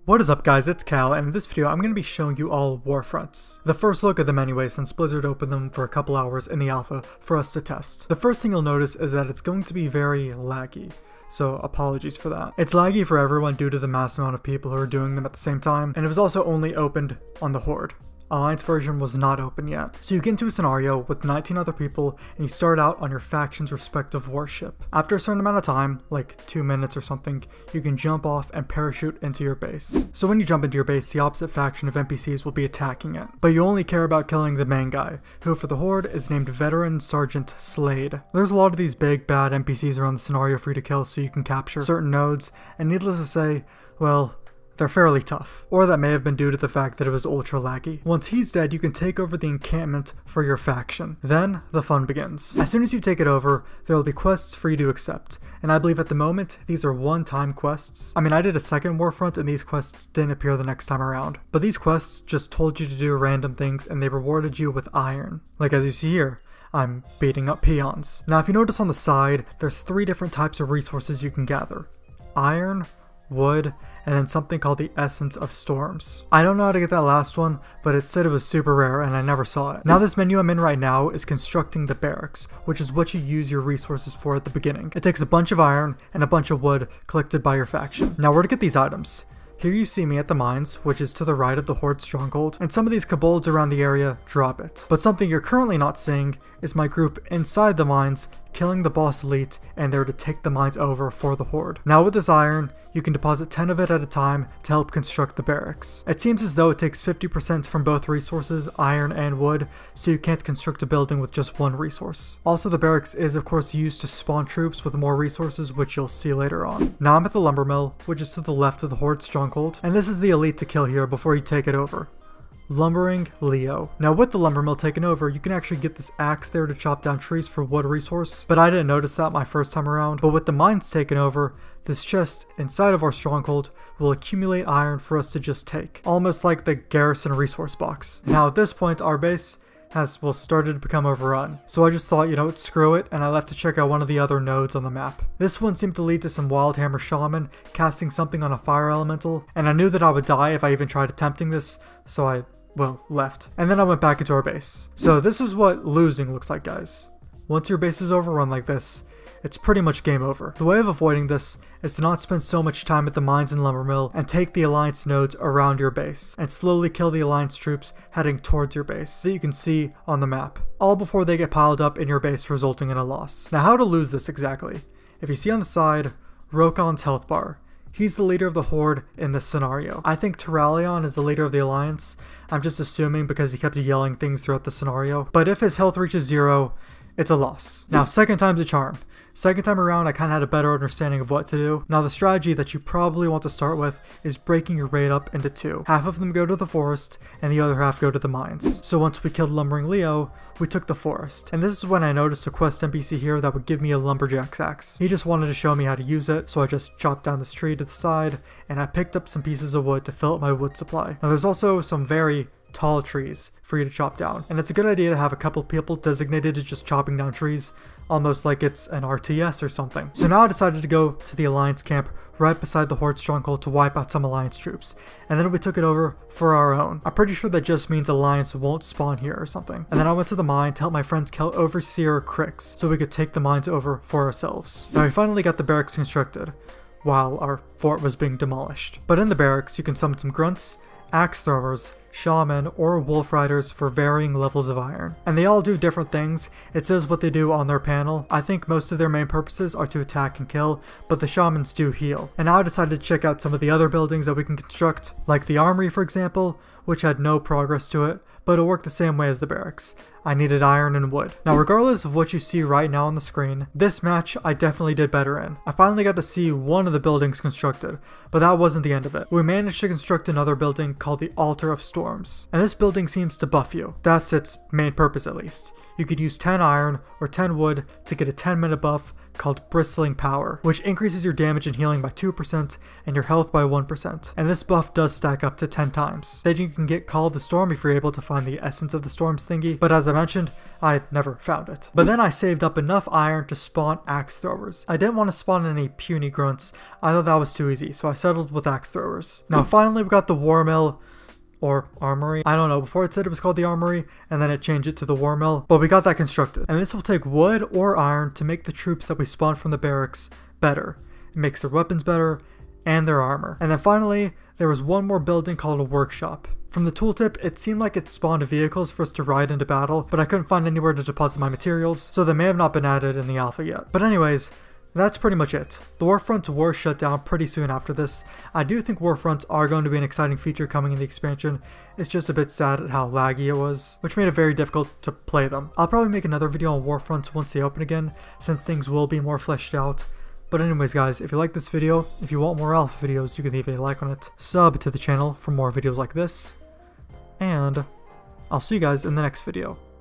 What is up guys, it's Cal, and in this video I'm going to be showing you all Warfronts. The first look at them anyway, since Blizzard opened them for a couple hours in the alpha for us to test. The first thing you'll notice is that it's going to be very laggy, so apologies for that. It's laggy for everyone due to the mass amount of people who are doing them at the same time, and it was also only opened on the Horde. Alliance version was not open yet. So you get into a scenario with 19 other people and you start out on your faction's respective warship. After a certain amount of time, like 2 minutes or something, you can jump off and parachute into your base. So when you jump into your base, the opposite faction of NPCs will be attacking it. But you only care about killing the main guy, who for the Horde is named Veteran Sergeant Slade. There's a lot of these big bad NPCs around the scenario for you to kill so you can capture certain nodes, and needless to say, well, they're fairly tough. Or that may have been due to the fact that it was ultra laggy. Once he's dead, you can take over the encampment for your faction. Then, the fun begins. As soon as you take it over, there will be quests for you to accept. And I believe at the moment, these are one-time quests. I mean, I did a second Warfront and these quests didn't appear the next time around. But these quests just told you to do random things and they rewarded you with iron. Like as you see here. I'm beating up peons. Now if you notice on the side, there's 3 different types of resources you can gather. Iron, wood, and then something called the Essence of Storms. I don't know how to get that last one, but it said it was super rare and I never saw it. Now this menu I'm in right now is constructing the barracks, which is what you use your resources for at the beginning. It takes a bunch of iron and a bunch of wood collected by your faction. Now where to get these items? Here you see me at the mines, which is to the right of the Horde stronghold, and some of these kobolds around the area drop it. But something you're currently not seeing is my group inside the mines killing the boss elite and they're to take the mines over for the Horde. Now with this iron, you can deposit 10 of it at a time to help construct the barracks. It seems as though it takes 50% from both resources, iron and wood, so you can't construct a building with just one resource. Also the barracks is of course used to spawn troops with more resources, which you'll see later on. Now I'm at the lumber mill, which is to the left of the Horde stronghold, and this is the elite to kill here before you take it over. Lumbering Leo. Now with the lumber mill taken over, you can actually get this axe there to chop down trees for wood resource, but I didn't notice that my first time around. But with the mines taken over, this chest inside of our stronghold will accumulate iron for us to just take, almost like the garrison resource box. Now at this point our base has started to become overrun, so I just thought, you know what, screw it, and I left to check out one of the other nodes on the map. This one seemed to lead to some Wildhammer Shaman casting something on a fire elemental, and I knew that I would die if I even tried attempting this, so I left. And then I went back into our base. So this is what losing looks like, guys. Once your base is overrun like this, it's pretty much game over. The way of avoiding this is to not spend so much time at the mines and lumber mill and take the alliance nodes around your base and slowly kill the alliance troops heading towards your base that you can see on the map, all before they get piled up in your base, resulting in a loss. Now how to lose this exactly? If you see on the side, Rokon's health bar. He's the leader of the Horde in this scenario. I think Terralion is the leader of the Alliance. I'm just assuming because he kept yelling things throughout the scenario. But if his health reaches 0, it's a loss. Now, second time's a charm. Second time around, I kind of had a better understanding of what to do. Now, the strategy that you probably want to start with is breaking your raid up into 2. Half of them go to the forest, and the other half go to the mines. So once we killed Lumbering Leo, we took the forest. And this is when I noticed a quest NPC here that would give me a lumberjack's axe. He just wanted to show me how to use it, so I just chopped down this tree to the side, and I picked up some pieces of wood to fill up my wood supply. Now, there's also some very tall trees for you to chop down, and it's a good idea to have a couple people designated to just chopping down trees, almost like it's an RTS or something. So now I decided to go to the Alliance camp right beside the Horde stronghold to wipe out some Alliance troops, and then we took it over for our own. I'm pretty sure that just means Alliance won't spawn here or something. And then I went to the mine to help my friends kill Overseer Crix so we could take the mines over for ourselves. Now we finally got the barracks constructed while our fort was being demolished. But in the barracks you can summon some grunts, axe throwers, shaman, or wolf riders for varying levels of iron. And they all do different things. It says what they do on their panel. I think most of their main purposes are to attack and kill, but the shamans do heal. And now I decided to check out some of the other buildings that we can construct, like the armory for example, which had no progress to it, but it'll work the same way as the barracks. I needed iron and wood. Now regardless of what you see right now on the screen, this match I definitely did better in. I finally got to see one of the buildings constructed, but that wasn't the end of it. We managed to construct another building called the Altar of Storms, and this building seems to buff you. That's its main purpose at least. You could use 10 iron or 10 wood to get a 10-minute buff called Bristling Power, which increases your damage and healing by 2% and your health by 1%. And this buff does stack up to 10 times. Then you can get Call of the Storm if you're able to find the Essence of the Storms thingy, but as I mentioned, I never found it. But then I saved up enough iron to spawn axe throwers. I didn't want to spawn any puny grunts. I thought that was too easy, so I settled with axe throwers. Now finally we got the war mill, or armory. I don't know, before it said it was called the armory, and then it changed it to the war mill, but we got that constructed. And this will take wood or iron to make the troops that we spawn from the barracks better. It makes their weapons better, and their armor. And then finally, there was one more building called a workshop. From the tooltip, it seemed like it spawned vehicles for us to ride into battle, but I couldn't find anywhere to deposit my materials, so they may have not been added in the alpha yet. But anyways, that's pretty much it. The Warfronts were shut down pretty soon after this. I do think Warfronts are going to be an exciting feature coming in the expansion. It's just a bit sad at how laggy it was, which made it very difficult to play them. I'll probably make another video on Warfronts once they open again, since things will be more fleshed out. But anyways guys, if you like this video, if you want more alpha videos, you can leave a like on it, sub to the channel for more videos like this, and I'll see you guys in the next video.